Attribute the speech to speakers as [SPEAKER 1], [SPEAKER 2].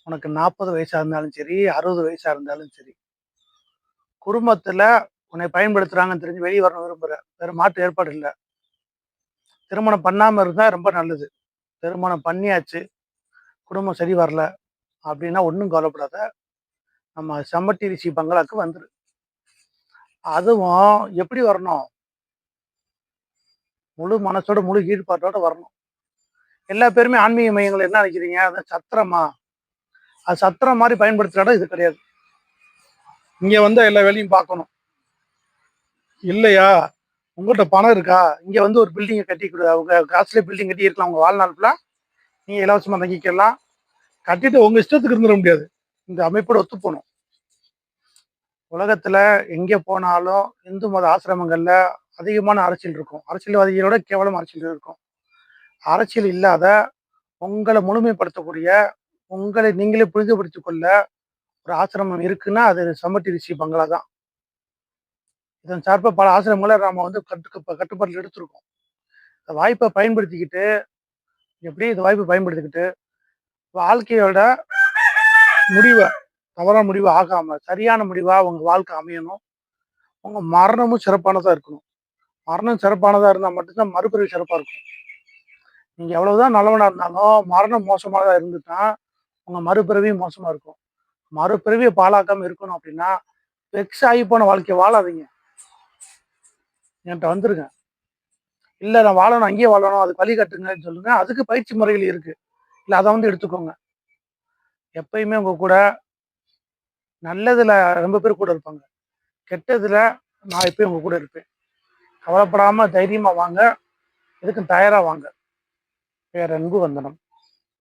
[SPEAKER 1] உனக்கு 40 வயசா இருந்தாலும் சரி, 60 வயசா இருந்தாலும் சரி. குடும்பத்துல உன்னை பயன்படுத்துறாங்கன்னு தெரிஞ்சு வெளிய வரணும் விரும்புற. வேற மாற்று ஏற்பாடு இல்ல. திருமணம் பண்ணாம இருந்தா ரொம்ப நல்லது. திருமணம் பண்ணியாச்சு, குடும்பம் சரி வரல அப்டின்னா ஒண்ணும் கவலைப்படாத. நம்ம செம்பட்டி ரிஷி பங்களாக்கு வந்துரு. அதுவும் எப்படி வரணும்? முழு மனசோட, முழு ஈடுபாட்டோட வரணும். எல்லா பேருமே ஆன்மீக மையங்கள்ல என்ன நெனைக்கிறீங்க? அது சத்திரமா? அது சத்திரம் மாரி பயன்படுத்துற இடம் இது கிடையாது. இங்க வந்தா எல்லா வேலையும் பார்க்கணும். இல்லையா? உங்கள்ட்ட பணம் இருக்கா? இங்க வந்து ஒரு பில்டிங்க கட்டி குடு. உங்க காசுலயே பில்டிங் கட்டி இருக்கலாம். உங்க வாழ்நாள் ஃபுல்லா நீங்க இலவசமா தங்கிக்கலாம். கட்டிட்டு உங்க இஷ்டத்துக்கு இருந்துற முடியாது. இந்த அமைப்போட ஒத்து போணும். உலகத்துல எங்க போனாலும் இந்து மத ஆசிரமங்கள்ல அதிகமான அரசியல் இருக்கும். அரசியல்வாதிகளோட கேவலம் அரசியல் இருக்கும். அரசியல் இல்லாத உங்கள முழுமைப்படுத்தக்கூடிய, உங்களை நீங்களே புரிந்துபடுத்திக் கொள்ள ஒரு ஆசிரமம் இருக்குன்னா, அது சம்மட்டி ரிஷி பங்களா தான். இதன் சார்பா பல ஆசிரமங்கள நாம வந்து கட்டுப்பாட்டுல எடுத்திருக்கோம். இந்த வாய்ப்ப பயன்படுத்திக்கிட்டு இந்த வாய்ப்ப பயன்படுத்திக்கிட்டு, வாழ்க்கையோட முடிவ தவறான முடிவு ஆகாம, சரியான முடிவா உங்க வாழ்க்கை அமையணும். உங்க மரணமும் சிறப்பானதா இருக்கணும். மரணம் சிறப்பானதா இருந்தா மட்டும் தான் மறுபிறவி சிறப்பா இருக்கும். நீங்க எவ்வளவுதான் நல்லவனா இருந்தாலும், மரணம் மோசமானதா இருந்துட்டா, உங்க மறுபிறவியும் மோசமா இருக்கும். மறுபிறவிய பாழாக்காம இருக்கணும் அப்படின்னா, வெக்ஸ் ஆகி போன வாழ்க்கைய வாழாதீங்க. என்ட்ட வந்துருங்க. இல்ல நான் வாழணும், அங்கேயே வாழணும், அதுக்கு வழி காட்டுங்கன்னு சொல்லுங்க. அதுக்கு பயிற்சி முறைகள் இருக்கு. இல்ல அத வந்து எடுத்துக்கோங்க. எப்பயுமே உங்க கூட நல்லதுல ரொம்ப பேர் கூட இருப்பாங்க. கெட்டதுல நான் எப்பயும் உங்க கூட இருப்பேன். கவலைப்படாம தைரியமா வாங்க. எதுக்கும் தயாரா வாங்க. பேரன்பு வந்தனம்.